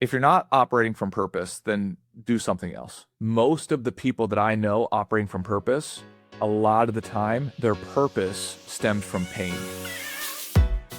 if you're not operating from purpose, then do something else. Most of the people that I know operating from purpose, a lot of the time, their purpose stemmed from pain.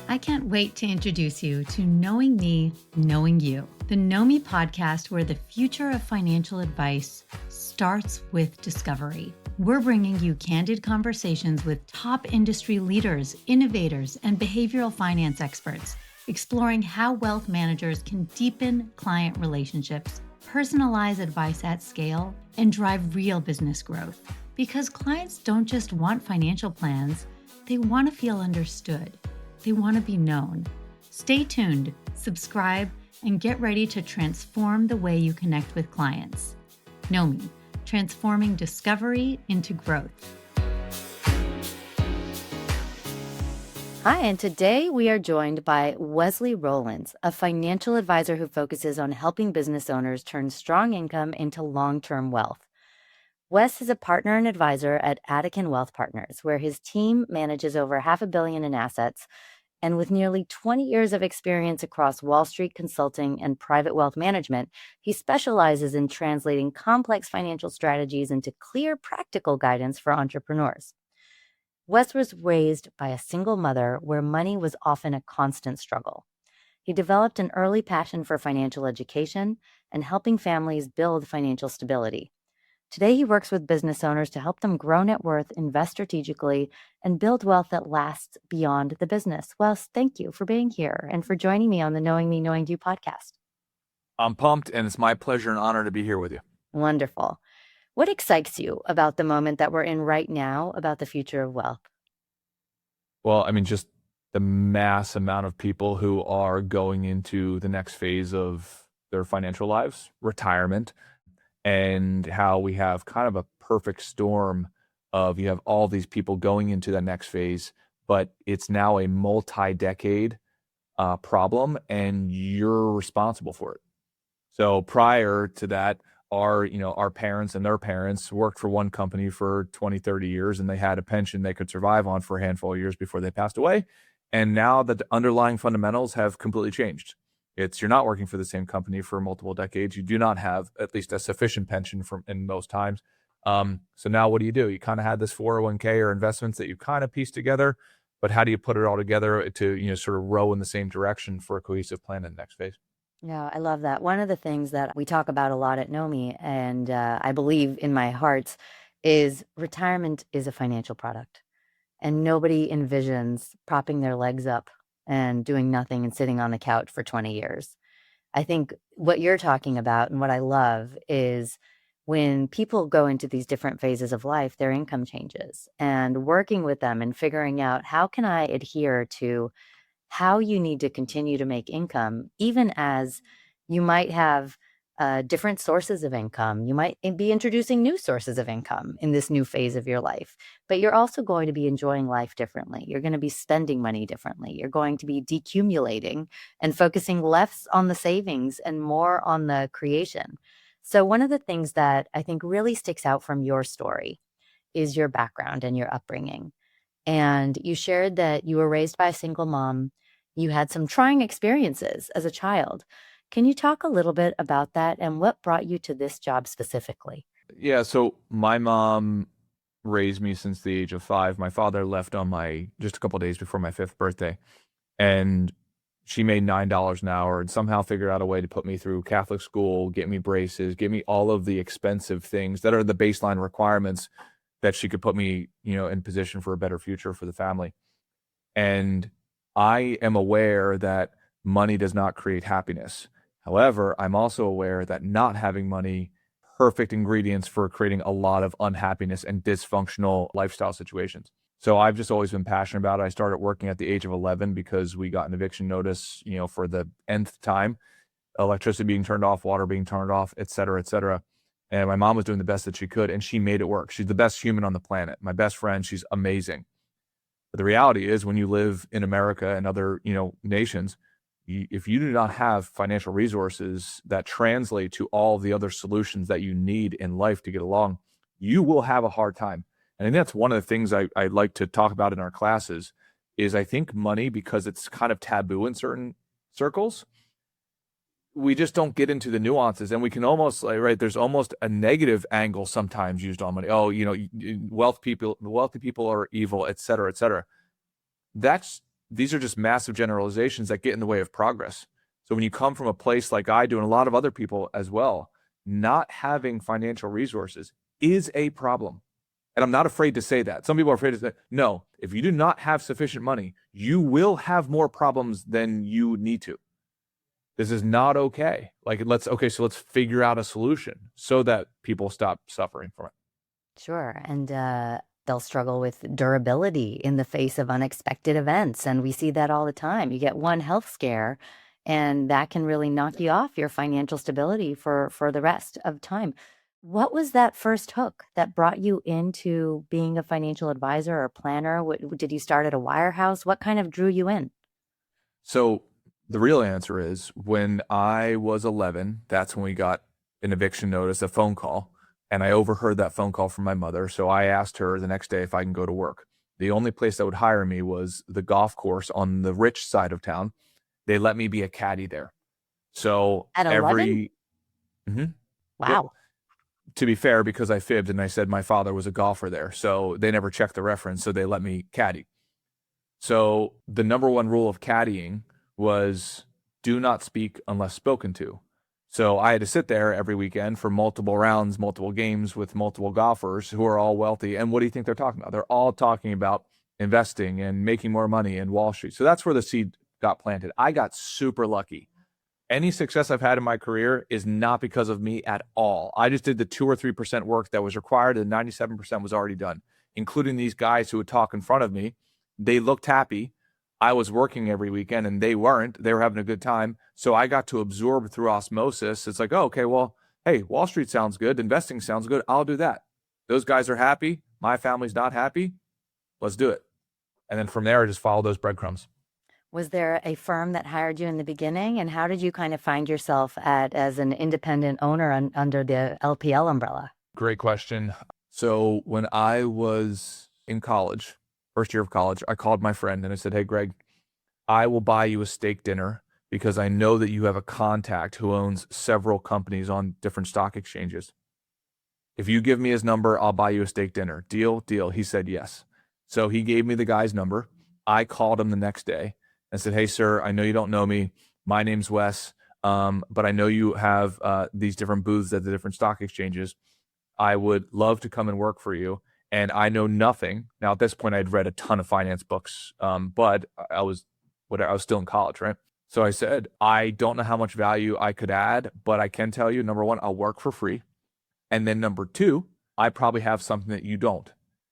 I can't wait to introduce you to Knowing Me, Knowing You, the Know Me podcast where the future of financial advice starts with discovery. We're bringing you candid conversations with top industry leaders, innovators, and behavioral finance experts, exploring how wealth managers can deepen client relationships, personalize advice at scale, and drive real business growth. Because clients don't just want financial plans, they want to feel understood. They want to be known. Stay tuned, subscribe, and get ready to transform the way you connect with clients. Know Me, transforming discovery into growth. Hi, and today we are joined by Wesley Rowlands, a financial advisor who focuses on helping business owners turn strong income into long-term wealth. Wes is a partner and advisor at Atikan Wealth Partners, where his team manages over $500 million in assets. And with nearly 20 years of experience across Wall Street consulting and private wealth management, he specializes in translating complex financial strategies into clear, practical guidance for entrepreneurs. Wes was raised by a single mother where money was often a constant struggle. He developed an early passion for financial education and helping families build financial stability. Today, he works with business owners to help them grow net worth, invest strategically, and build wealth that lasts beyond the business. Wes, thank you for being here and for joining me on the Knowing Me, Knowing You podcast. I'm pumped, and it's my pleasure and honor to be here with you. Wonderful. What excites you about the moment that we're in right now about the future of wealth? Well, I mean, just the mass amount of people who are going into the next phase of their financial lives, retirement, and how we have kind of a perfect storm of you have all these people going into the next phase, but it's now a multi-decade problem, and you're responsible for it. So prior to that, our parents and their parents worked for one company for 20, 30 years, and they had a pension they could survive on for a handful of years before they passed away. And now that the underlying fundamentals have completely changed. You're not working for the same company for multiple decades. You do not have at least a sufficient pension in most times. So now what do? You kind of had this 401k or investments that you kind of piece together, but how do you put it all together to sort of row in the same direction for a cohesive plan in the next phase? Yeah, I love that. One of the things that we talk about a lot at Know Me, and I believe in my heart, is retirement is a financial product. And nobody envisions propping their legs up and doing nothing and sitting on the couch for 20 years. I think what you're talking about and what I love is when people go into these different phases of life, their income changes, and working with them and figuring out how can I adhere to how you need to continue to make income, even as you might have different sources of income. You might be introducing new sources of income in this new phase of your life, but you're also going to be enjoying life differently. You're going to be spending money differently. You're going to be decumulating and focusing less on the savings and more on the creation. So one of the things that I think really sticks out from your story is your background and your upbringing. And you shared that you were raised by a single mom. You had some trying experiences as a child. Can you talk a little bit about that and what brought you to this job specifically? Yeah, so my mom raised me since the age of 5. My father left on just a couple of days before my 5th birthday, and she made $9 an hour and somehow figured out a way to put me through Catholic school, get me braces, give me all of the expensive things that are the baseline requirements that she could put me, in position for a better future for the family. And I am aware that money does not create happiness. However, I'm also aware that not having money, perfect ingredients for creating a lot of unhappiness and dysfunctional lifestyle situations. So I've just always been passionate about it. I started working at the age of 11 because we got an eviction notice, for the nth time, electricity being turned off, water being turned off, et cetera, et cetera. And my mom was doing the best that she could, and she made it work. She's the best human on the planet. My best friend, she's amazing. But the reality is when you live in America and other, nations, if you do not have financial resources that translate to all the other solutions that you need in life to get along, you will have a hard time. And I think that's one of the things I like to talk about in our classes is I think money, because it's kind of taboo in certain circles, we just don't get into the nuances, and we can almost like, right, there's almost a negative angle sometimes used on money. Oh, wealthy people are evil, et cetera, et cetera. That's These are just massive generalizations that get in the way of progress. So when you come from a place like I do and a lot of other people as well, not having financial resources is a problem. And I'm not afraid to say that. Some people are afraid to say, no, if you do not have sufficient money, you will have more problems than you need to. This is not okay. So let's figure out a solution so that people stop suffering from it. Sure. And they'll struggle with durability in the face of unexpected events. And we see that all the time. You get one health scare, and that can really knock you off your financial stability for the rest of time. What was that first hook that brought you into being a financial advisor or planner? Did you start at a wirehouse? What kind of drew you in? So the real answer is when I was 11, that's when we got an eviction notice, a phone call, and I overheard that phone call from my mother. So I asked her the next day if I can go to work. The only place that would hire me was the golf course on the rich side of town. They let me be a caddy there. So At 11? Mhm. Yep. Wow. To be fair, because I fibbed and I said my father was a golfer there, so they never checked the reference, so they let me caddy. So the number one rule of caddying was do not speak unless spoken to. So I had to sit there every weekend for multiple rounds, multiple games with multiple golfers who are all wealthy. And what do you think they're talking about? They're all talking about investing and making more money in Wall Street. So that's where the seed got planted. I got super lucky. Any success I've had in my career is not because of me at all. I just did the 2 or 3% work that was required, and 97% was already done, including these guys who would talk in front of me. They looked happy. I was working every weekend and they weren't. They were having a good time. So I got to absorb through osmosis. It's like, oh, okay, well, hey, Wall Street sounds good. Investing sounds good. I'll do that. Those guys are happy. My family's not happy. Let's do it. And then from there, I just follow those breadcrumbs. Was there a firm that hired you in the beginning? And how did you kind of find yourself as an independent owner under the LPL umbrella? Great question. So when I was in college, first year of college, I called my friend and I said, hey, Greg, I will buy you a steak dinner because I know that you have a contact who owns several companies on different stock exchanges. If you give me his number, I'll buy you a steak dinner. Deal, deal. He said yes. So he gave me the guy's number. I called him the next day and said, hey, sir, I know you don't know me. My name's Wes, but I know you have these different booths at the different stock exchanges. I would love to come and work for you. And I know nothing. Now, at this point, I'd read a ton of finance books, but I was still in college, right? So I said, I don't know how much value I could add, but I can tell you, number one, I'll work for free. And then number two, I probably have something that you don't.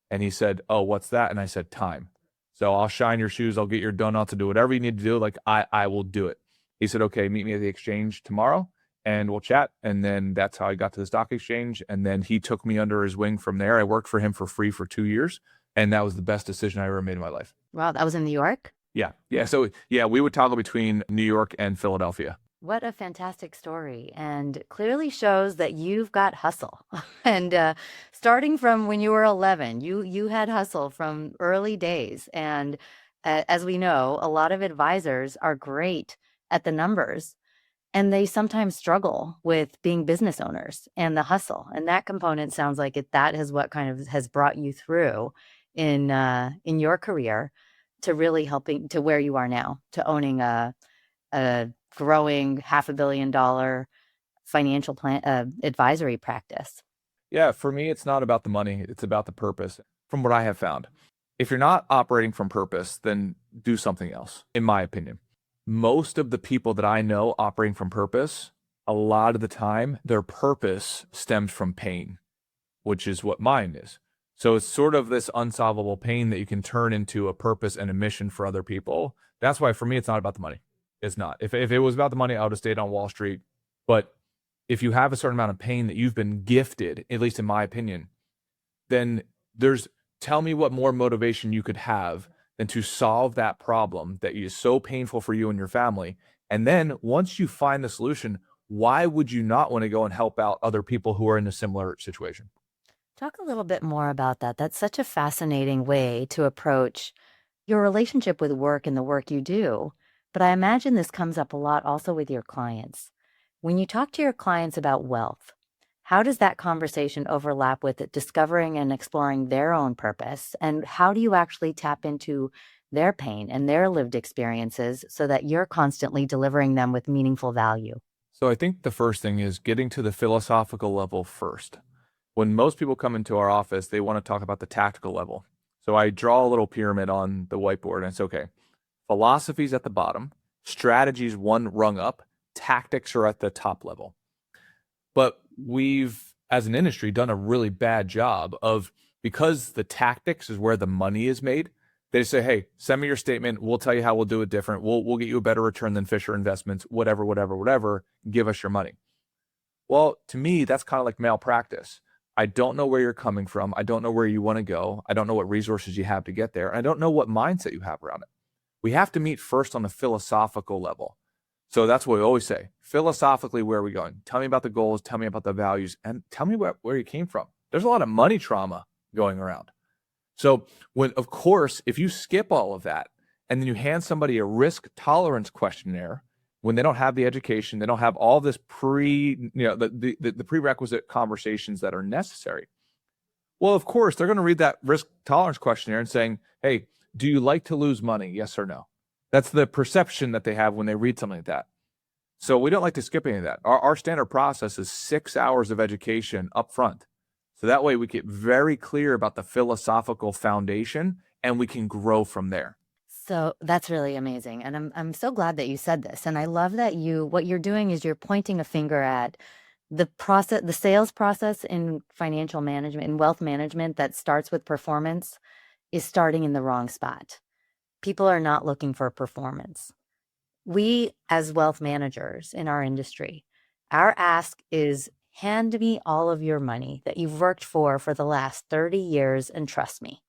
And he said, oh, what's that? And I said, time. So I'll shine your shoes. I'll get your donuts to do whatever you need to do. Like I will do it. He said, okay, meet me at the exchange tomorrow and we'll chat. And then that's how I got to the stock exchange. And then he took me under his wing from there. I worked for him for free for 2 years. And that was the best decision I ever made in my life. Wow, that was in New York? Yeah. Yeah. So yeah, we would toggle between New York and Philadelphia. What a fantastic story, and clearly shows that you've got hustle. And starting from when you were 11, you had hustle from early days. And as we know, a lot of advisors are great at the numbers, and they sometimes struggle with being business owners and the hustle. And that component sounds like that is what kind of has brought you through in your career to really helping to where you are now, to owning a growing $500 million financial plan advisory practice. Yeah. For me, it's not about the money. It's about the purpose. From what I have found, if you're not operating from purpose, then do something else, in my opinion. Most of the people that I know operating from purpose, a lot of the time, their purpose stems from pain, which is what mine is. So it's sort of this unsolvable pain that you can turn into a purpose and a mission for other people. That's why for me, it's not about the money. It's not. If it was about the money, I would have stayed on Wall Street. But if you have a certain amount of pain that you've been gifted, at least in my opinion, then tell me what more motivation you could have than to solve that problem that is so painful for you and your family. And then once you find the solution, why would you not want to go and help out other people who are in a similar situation? Talk a little bit more about that. That's such a fascinating way to approach your relationship with work and the work you do. But I imagine this comes up a lot also with your clients. When you talk to your clients about wealth, how does that conversation overlap with discovering and exploring their own purpose? And how do you actually tap into their pain and their lived experiences so that you're constantly delivering them with meaningful value? So I think the first thing is getting to the philosophical level first. When most people come into our office, they want to talk about the tactical level. So I draw a little pyramid on the whiteboard and it's okay. Philosophy's at the bottom, strategies one rung up, tactics are at the top level. But we've, as an industry, done a really bad job of, because the tactics is where the money is made, they say, hey, send me your statement. We'll tell you how we'll do it different. We'll get you a better return than Fisher Investments, whatever. Give us your money. Well, to me, that's kind of like malpractice. I don't know where you're coming from. I don't know where you want to go. I don't know what resources you have to get there. And I don't know what mindset you have around it. We have to meet first on a philosophical level. So that's what we always say. Philosophically, where are we going? Tell me about the goals. Tell me about the values. And tell me where you came from. There's a lot of money trauma going around. So of course, if you skip all of that and then you hand somebody a risk tolerance questionnaire, when they don't have the education, they don't have all this the prerequisite conversations that are necessary. Well, of course, they're going to read that risk tolerance questionnaire and saying, hey, do you like to lose money? Yes or no? That's the perception that they have when they read something like that. So we don't like to skip any of that. Our standard process is 6 hours of education up front. So that way we get very clear about the philosophical foundation and we can grow from there. So that's really amazing. And I'm so glad that you said this. And I love that what you're doing is you're pointing a finger at the process, the sales process in financial management, in wealth management that starts with performance is starting in the wrong spot. People are not looking for performance. We, as wealth managers in our industry, our ask is hand me all of your money that you've worked for the last 30 years and trust me.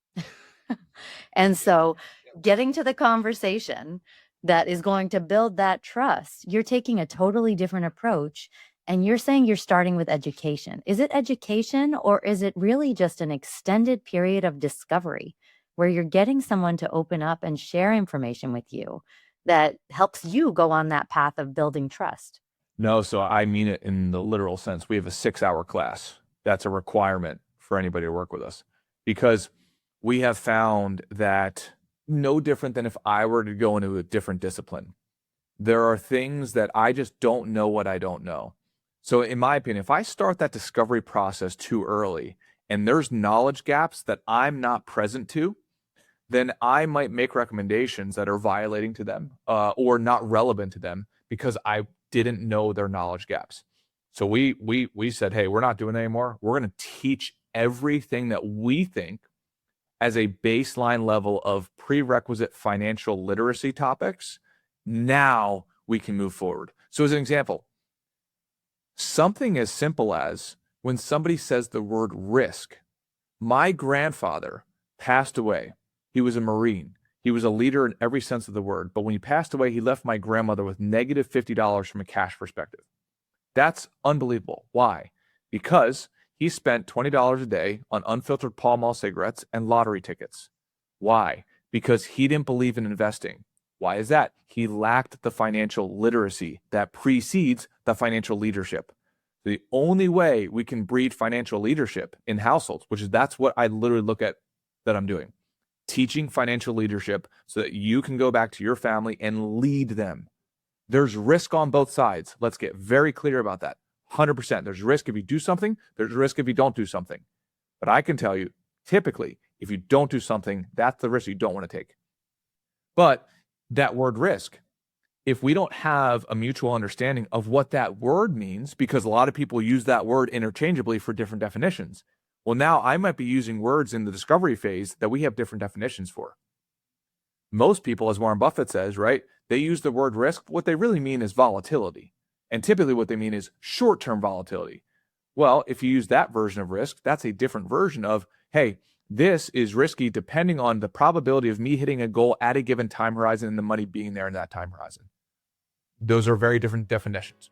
And so getting to the conversation that is going to build that trust, you're taking a totally different approach. And you're saying you're starting with education. Is it education or is it really just an extended period of discovery where you're getting someone to open up and share information with you that helps you go on that path of building trust? No, so I mean it in the literal sense. We have a 6-hour class. That's a requirement for anybody to work with us because we have found that no different than if I were to go into a different discipline. There are things that I just don't know what I don't know. So in my opinion, if I start that discovery process too early and there's knowledge gaps that I'm not present to, then I might make recommendations that are violating to them or not relevant to them because I didn't know their knowledge gaps. So we said, hey, we're not doing it anymore. We're going to teach everything that we think as a baseline level of prerequisite financial literacy topics. Now we can move forward. So as an example, something as simple as when somebody says the word risk. My grandfather passed away. He was a Marine. He was a leader in every sense of the word. But when he passed away, he left my grandmother with negative $50 from a cash perspective. That's unbelievable. Why? Because he spent $20 a day on unfiltered Pall Mall cigarettes and lottery tickets. Why? Because he didn't believe in investing. Why is that? He lacked the financial literacy that precedes the financial leadership. The only way we can breed financial leadership in households, that's what I literally look at that I'm doing. Teaching financial leadership so that you can go back to your family and lead them. There's risk on both sides. Let's get very clear about that. 100%. There's risk if you do something. There's risk if you don't do something. But I can tell you, typically, if you don't do something, that's the risk you don't want to take. But that word risk, if we don't have a mutual understanding of what that word means, because a lot of people use that word interchangeably for different definitions. Well, now I might be using words in the discovery phase that we have different definitions for. Most people, as Warren Buffett says, right, they use the word risk. What they really mean is volatility. And typically what they mean is short-term volatility. Well, if you use that version of risk, that's a different version of, hey, this is risky depending on the probability of me hitting a goal at a given time horizon and the money being there in that time horizon. Those are very different definitions.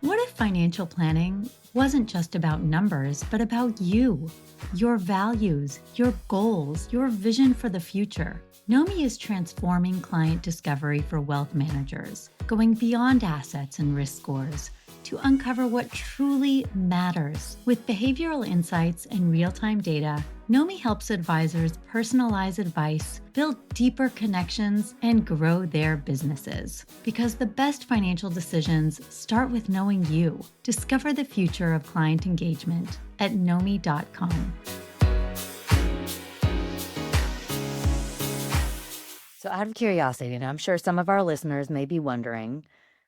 What if financial planning wasn't just about numbers, but about you, your values, your goals, your vision for the future? Nomi is transforming client discovery for wealth managers, going beyond assets and risk scores to uncover what truly matters. With behavioral insights and real-time data, Nomi helps advisors personalize advice, build deeper connections, and grow their businesses. Because the best financial decisions start with knowing you. Discover the future of client engagement at nomi.com. So, out of curiosity, and I'm sure some of our listeners may be wondering,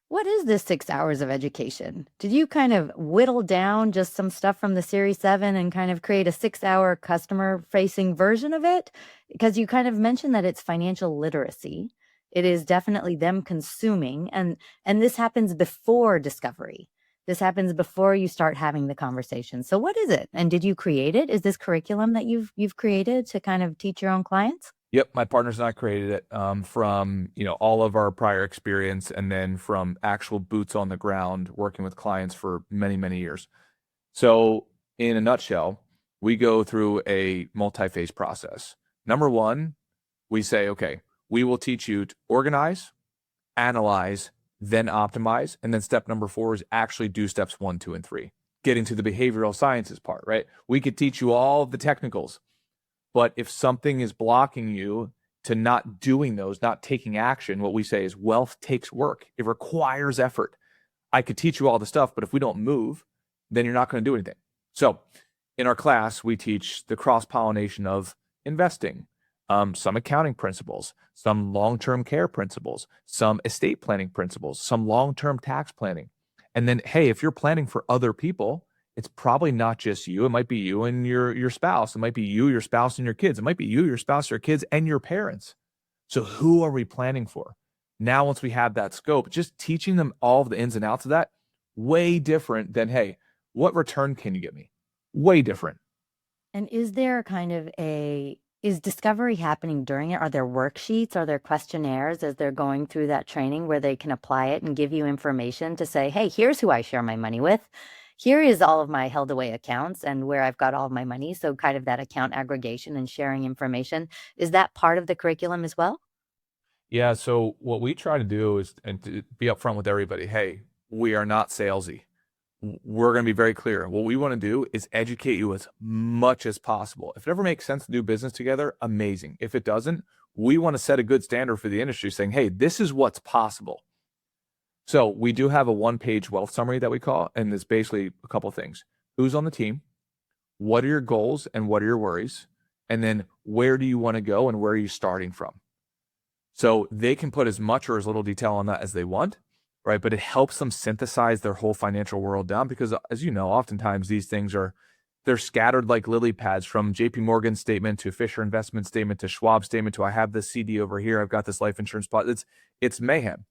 what is this 6 hours of education? Did you kind of whittle down just some stuff from the Series 7 and kind of create a 6 hour customer facing version of it? Because you kind of mentioned that it's financial literacy. It is definitely them consuming, and this happens before discovery. This happens before you start having the conversation. So what is it? And did you create it? Is this curriculum that you've created to kind of teach your own clients? Yep, my partners and I created it from all of our prior experience, and then from actual boots on the ground working with clients for many, many years. So in a nutshell, we go through a multi-phase process. Number one, we say, okay, we will teach you to organize, analyze, then optimize. And then step number 4 is actually do steps 1, 2, and 3, getting to the behavioral sciences part, right? We could teach you all of the technicals, but if something is blocking you to not doing those, not taking action, what we say is wealth takes work. It requires effort. I could teach you all the stuff, but if we don't move, then you're not going to do anything. So in our class, we teach the cross-pollination of investing, some accounting principles, some long-term care principles, some estate planning principles, some long-term tax planning. And then, hey, if you're planning for other people, it's probably not just you. It might be you and your spouse. It might be you, your spouse, and your kids. It might be you, your spouse, your kids, and your parents. So who are we planning for? Now, once we have that scope, just teaching them all of the ins and outs of that, way different than, hey, what return can you give me? Way different. And is there kind of is discovery happening during it? Are there worksheets? Are there questionnaires as they're going through that training where they can apply it and give you information to say, hey, here's who I share my money with. Here is all of my held away accounts and where I've got all of my money. So kind of that account aggregation and sharing information. Is that part of the curriculum as well? Yeah, so what we try to do is and to be upfront with everybody. Hey, we are not salesy. We're going to be very clear. What we want to do is educate you as much as possible. If it ever makes sense to do business together, amazing. If it doesn't, we want to set a good standard for the industry saying, hey, this is what's possible. So we do have a 1-page wealth summary that we call, and it's basically a couple of things. Who's on the team? What are your goals and what are your worries? And then where do you want to go and where are you starting from? So they can put as much or as little detail on that as they want, right? But it helps them synthesize their whole financial world down because, as you know, oftentimes these things they're scattered like lily pads from JP Morgan statement to Fisher investment statement to Schwab statement to I have this CD over here. I've got this life insurance pot. It's mayhem,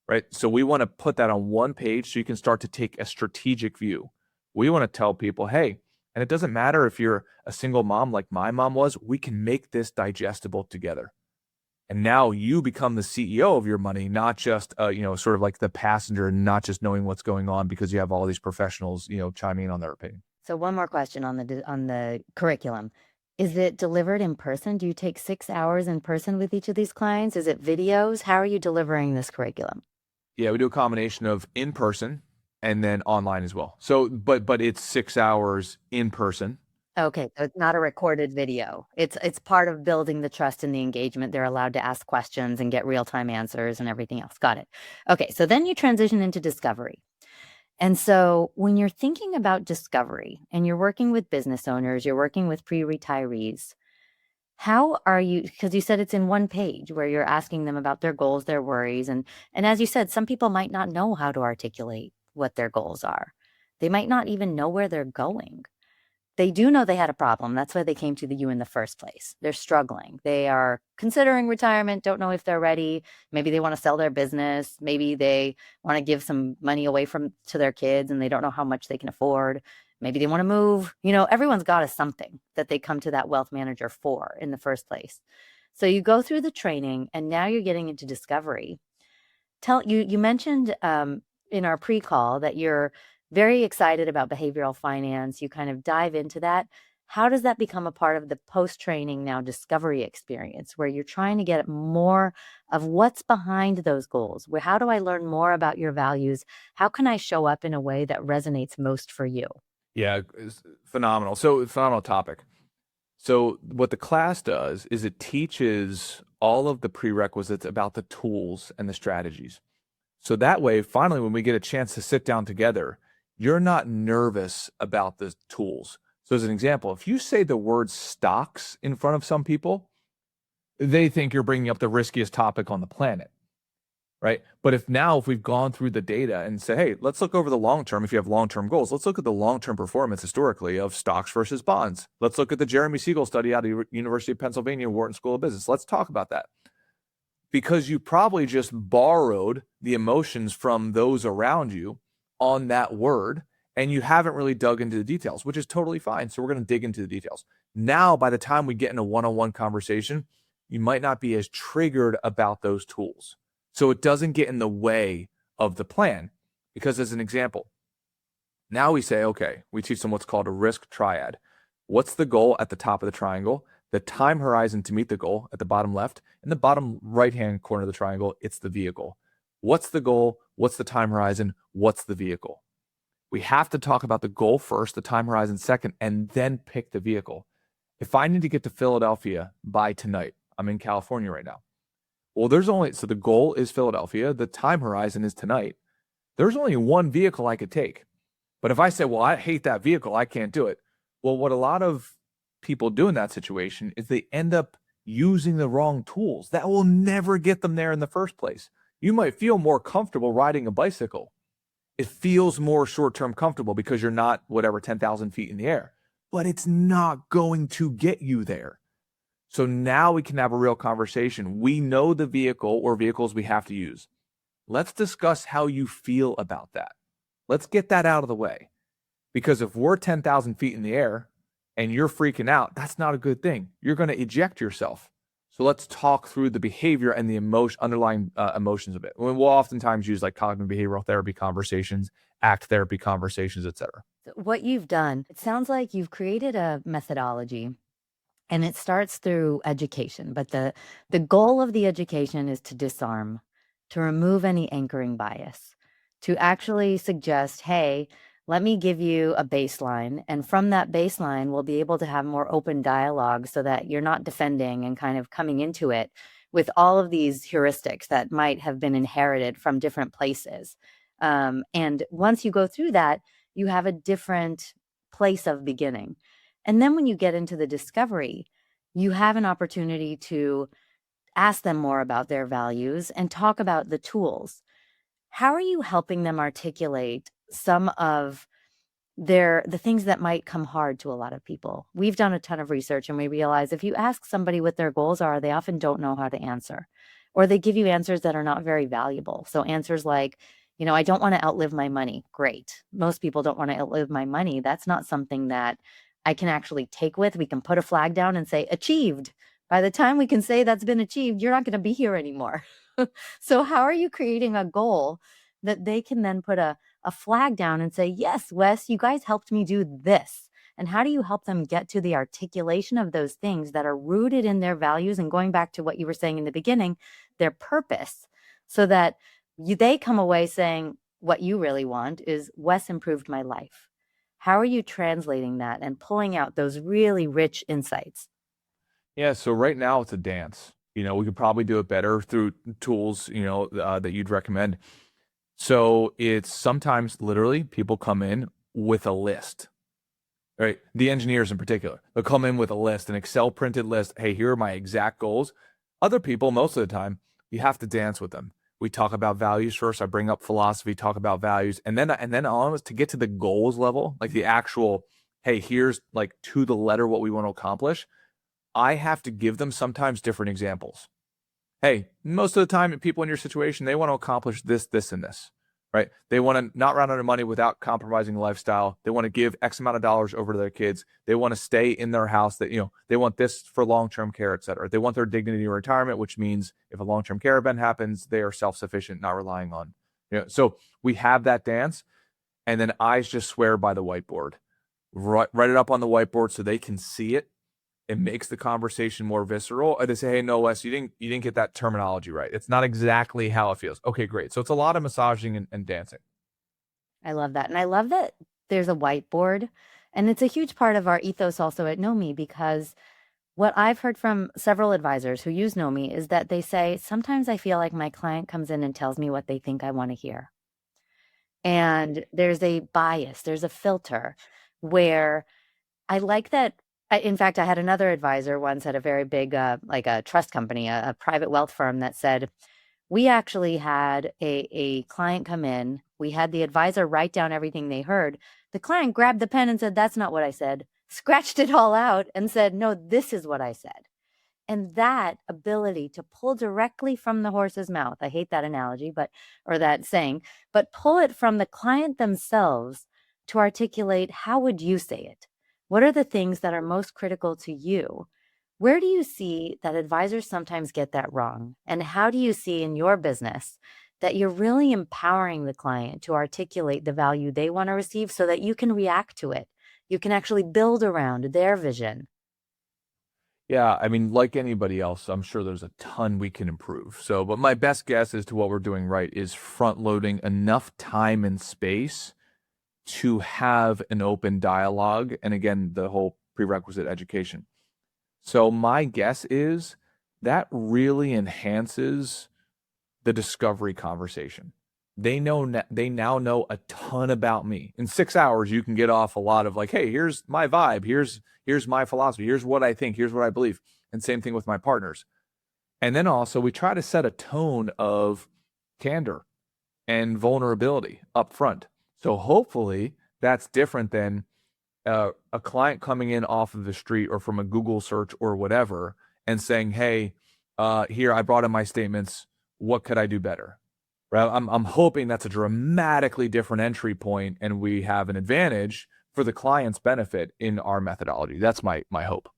right? So we want to put that on one page so you can start to take a strategic view. We want to tell people, hey, and it doesn't matter if you're a single mom like my mom was, we can make this digestible together. And now you become the CEO of your money, not just, sort of like the passenger, not just knowing what's going on because you have all these professionals, chiming in on their opinion. So one more question on the curriculum. Is it delivered in person? Do you take 6 hours in person with each of these clients? Is it videos? How are you delivering this curriculum? Yeah, we do a combination of in person and then online as well. So, but it's 6 hours in person. Okay, so it's not a recorded video. It's part of building the trust and the engagement. They're allowed to ask questions and get real-time answers and everything else. Got it. Okay, so then you transition into discovery. And so when you're thinking about discovery and you're working with business owners, you're working with pre-retirees, how are you, because you said it's in one page where you're asking them about their goals, their worries. And as you said, some people might not know how to articulate what their goals are. They might not even know where they're going. They do know they had a problem. That's why they came to you in the first place. They're struggling. They are considering retirement, don't know if they're ready. Maybe they want to sell their business. Maybe they want to give some money away to their kids and they don't know how much they can afford. Maybe they want to move. Everyone's got something that they come to that wealth manager for in the first place. So you go through the training and now you're getting into discovery. You mentioned in our pre-call that you're very excited about behavioral finance. You kind of dive into that. How does that become a part of the post-training now discovery experience where you're trying to get more of what's behind those goals? How do I learn more about your values? How can I show up in a way that resonates most for you? Yeah, it's phenomenal. So phenomenal topic. So what the class does is it teaches all of the prerequisites about the tools and the strategies. So that way, finally, when we get a chance to sit down together, you're not nervous about the tools. So as an example, if you say the word stocks in front of some people, they think you're bringing up the riskiest topic on the planet, right? But if we've gone through the data and say, hey, let's look over the long term. If you have long-term goals, let's look at the long-term performance historically of stocks versus bonds. Let's look at the Jeremy Siegel study out of University of Pennsylvania, Wharton School of Business. Let's talk about that. Because you probably just borrowed the emotions from those around you on that word, and you haven't really dug into the details, which is totally fine. So we're going to dig into the details. Now, by the time we get in a one-on-one conversation, you might not be as triggered about those tools. So it doesn't get in the way of the plan. Because as an example, now we say, okay, we teach them what's called a risk triad. What's the goal at the top of the triangle? The time horizon to meet the goal at the bottom left. In the bottom right-hand corner of the triangle, it's the vehicle. What's the goal? What's the time horizon? What's the vehicle? We have to talk about the goal first, the time horizon second, and then pick the vehicle. If I need to get to Philadelphia by tonight, I'm in California right now. Well, so the goal is Philadelphia. The time horizon is tonight. There's only one vehicle I could take. But if I say, well, I hate that vehicle, I can't do it. Well, what a lot of people do in that situation is they end up using the wrong tools that will never get them there in the first place. You might feel more comfortable riding a bicycle. It feels more short-term comfortable because you're not 10,000 feet in the air, but it's not going to get you there. So now we can have a real conversation. We know the vehicle or vehicles we have to use. Let's discuss how you feel about that. Let's get that out of the way. Because if we're 10,000 feet in the air and you're freaking out, that's not a good thing. You're going to eject yourself. So let's talk through the behavior and the underlying emotions of it. We'll oftentimes use like cognitive behavioral therapy conversations, ACT therapy conversations, etc. What you've done, it sounds like you've created a methodology. And it starts through education, but the goal of the education is to disarm, to remove any anchoring bias, to actually suggest, hey, let me give you a baseline. And from that baseline, we'll be able to have more open dialogue so that you're not defending and kind of coming into it with all of these heuristics that might have been inherited from different places. And once you go through that, you have a different place of beginning. And then when you get into the discovery, you have an opportunity to ask them more about their values and talk about the tools. How are you helping them articulate some of the things that might come hard to a lot of people? We've done a ton of research and we realize if you ask somebody what their goals are, they often don't know how to answer, or they give you answers that are not very valuable. So answers like, I don't want to outlive my money. Great. Most people don't want to outlive my money. That's not something that I can actually take with. We can put a flag down and say achieved. By the time we can say that's been achieved, you're not going to be here anymore. So how are you creating a goal that they can then put a flag down and say, yes, Wes, you guys helped me do this. And how do you help them get to the articulation of those things that are rooted in their values and going back to what you were saying in the beginning, their purpose, so that they come away saying what you really want is Wes improved my life. How are you translating that and pulling out those really rich insights? Yeah, so right now it's a dance. We could probably do it better through tools, that you'd recommend. So it's sometimes literally people come in with a list, right? The engineers in particular, they'll come in with a list, an Excel printed list. Hey, here are my exact goals. Other people, most of the time, you have to dance with them. We talk about values first. I bring up philosophy, talk about values, and then almost to get to the goals level, like the actual, hey, here's like to the letter what we want to accomplish. I have to give them sometimes different examples. Hey, most of the time, people in your situation, they want to accomplish this, this, and this, right? They want to not run out of money without compromising lifestyle. They want to give X amount of dollars over to their kids. They want to stay in their house. That they want this for long-term care, et cetera. They want their dignity in retirement, which means if a long-term care event happens, they are self-sufficient, not relying on. So we have that dance, and then eyes just swear by the whiteboard. write it up on the whiteboard so they can see it. It makes the conversation more visceral. And they say, hey, no, Wes, you didn't get that terminology right. It's not exactly how it feels. Okay, great. So it's a lot of massaging and dancing. I love that. And I love that there's a whiteboard. And it's a huge part of our ethos also at Nomi, because what I've heard from several advisors who use Nomi is that they say, sometimes I feel like my client comes in and tells me what they think I want to hear. And there's a bias, there's a filter where I like that. In fact, I had another advisor once at a very big, like a trust company, a private wealth firm, that said, we actually had a client come in. We had the advisor write down everything they heard. The client grabbed the pen and said, that's not what I said, scratched it all out and said, no, this is what I said. And that ability to pull directly from the horse's mouth, I hate that analogy, or that saying, but pull it from the client themselves to articulate, how would you say it? What are the things that are most critical to you? Where do you see that advisors sometimes get that wrong? And how do you see in your business that you're really empowering the client to articulate the value they want to receive so that you can react to it? You can actually build around their vision. Yeah, I mean, like anybody else, I'm sure there's a ton we can improve. So, but my best guess as to what we're doing right is front loading enough time and space to have an open dialogue. And again, the whole prerequisite education. So my guess is that really enhances the discovery conversation. They now know a ton about me. In 6 hours, you can get off a lot of like, hey, here's my vibe. Here's my philosophy. Here's what I think. Here's what I believe. And same thing with my partners. And then also we try to set a tone of candor and vulnerability up front. So hopefully that's different than a client coming in off of the street or from a Google search or whatever and saying, hey, here, I brought in my statements. What could I do better? Right? I'm hoping that's a dramatically different entry point and we have an advantage for the client's benefit in our methodology. That's my hope.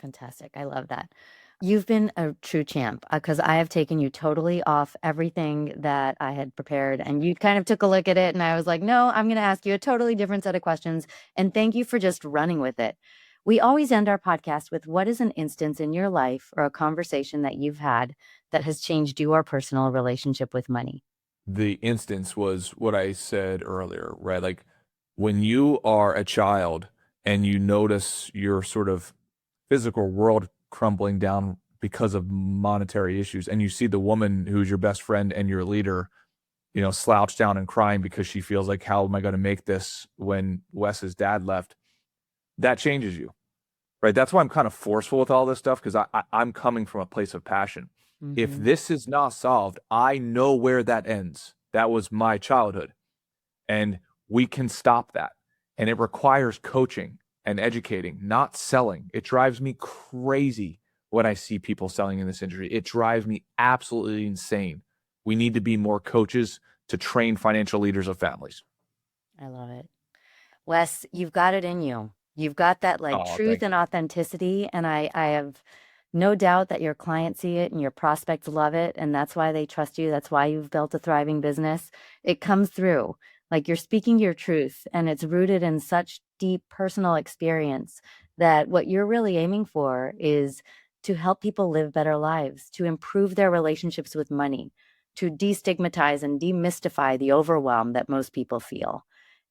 Fantastic. I love that. You've been a true champ because I have taken you totally off everything that I had prepared, and you kind of took a look at it and I was like, no, I'm going to ask you a totally different set of questions. And thank you for just running with it. We always end our podcast with, what is an instance in your life or a conversation that you've had that has changed your personal relationship with money? The instance was what I said earlier, right? Like when you are a child and you notice your sort of physical world crumbling down because of monetary issues, and you see the woman who's your best friend and your leader, slouched down and crying because she feels like, how am I going to make this when Wes's dad left? That changes you, right? That's why I'm kind of forceful with all this stuff, because I'm coming from a place of passion. Mm-hmm. If this is not solved, I know where that ends. That was my childhood, and we can stop that. And it requires coaching and educating, not selling. It drives me crazy when I see people selling in this industry. It drives me absolutely insane. We need to be more coaches to train financial leaders of families. I love it. Wes, you've got it in you. You've got that truth and authenticity. And I have no doubt that your clients see it and your prospects love it. And that's why they trust you. That's why you've built a thriving business. It comes through. Like, you're speaking your truth, and it's rooted in such deep personal experience that what you're really aiming for is to help people live better lives, to improve their relationships with money, to destigmatize and demystify the overwhelm that most people feel.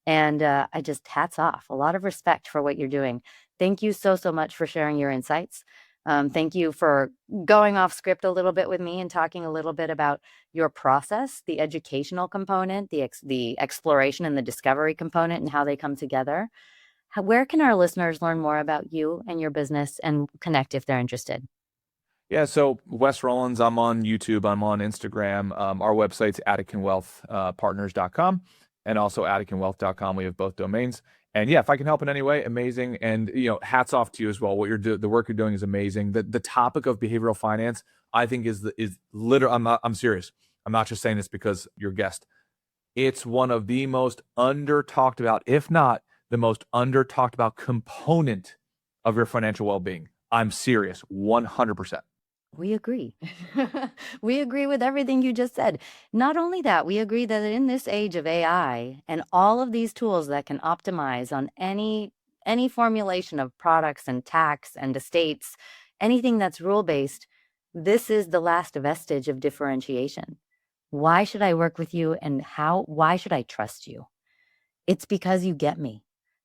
And I just, hats off, a lot of respect for what you're doing. Thank you so much for sharing your insights. Thank you for going off script a little bit with me and talking a little bit about your process, the educational component, the exploration and the discovery component, and how they come together. Where can our listeners learn more about you and your business and connect if they're interested? Yeah, so Wes Rowlands, I'm on YouTube, I'm on Instagram. Our website's atikanwealthpartners.com and also atikanwealth.com. We have both domains. And yeah, if I can help in any way, amazing. And hats off to you as well. The work you're doing is amazing. The topic of behavioral finance, I think, is literally. I'm serious. I'm not just saying this because you're a guest. It's one of the most under talked about, if not the most under talked about component of your financial well-being. I'm serious, 100%. We agree. We agree with everything you just said. Not only that, we agree that in this age of AI and all of these tools that can optimize on any any formulation of products and tax and estates, anything that's rule-based, this is the last vestige of differentiation. Why should I work with you, and why should I trust you? It's because you get me.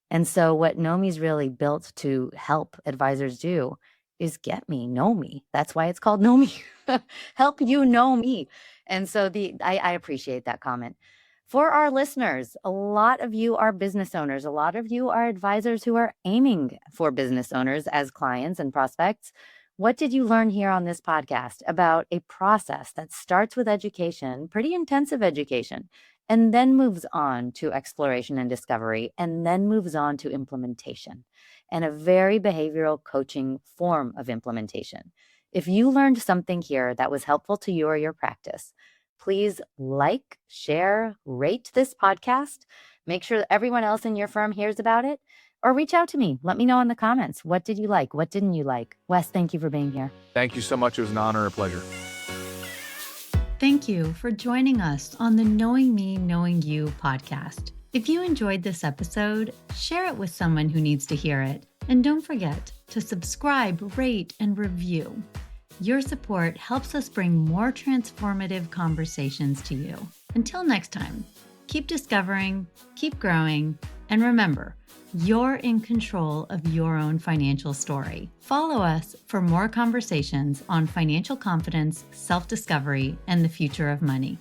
And so what Nomi's really built to help advisors do is get me, know me. That's why it's called Know Me. Help you know me. And so I appreciate that comment. For our listeners, a lot of you are business owners. A lot of you are advisors who are aiming for business owners as clients and prospects. What did you learn here on this podcast about a process that starts with education, pretty intensive education, and then moves on to exploration and discovery, and then moves on to implementation, and a very behavioral coaching form of implementation? If you learned something here that was helpful to you or your practice, please like, share, rate this podcast. Make sure that everyone else in your firm hears about it, or reach out to me. Let me know in the comments. What did you like? What didn't you like? Wes, thank you for being here. Thank you so much. It was an honor and a pleasure. Thank you for joining us on the Knowing Me, Knowing You podcast. If you enjoyed this episode, share it with someone who needs to hear it. And don't forget to subscribe, rate, and review. Your support helps us bring more transformative conversations to you. Until next time, keep discovering, keep growing, and remember, you're in control of your own financial story. Follow us for more conversations on financial confidence, self-discovery, and the future of money.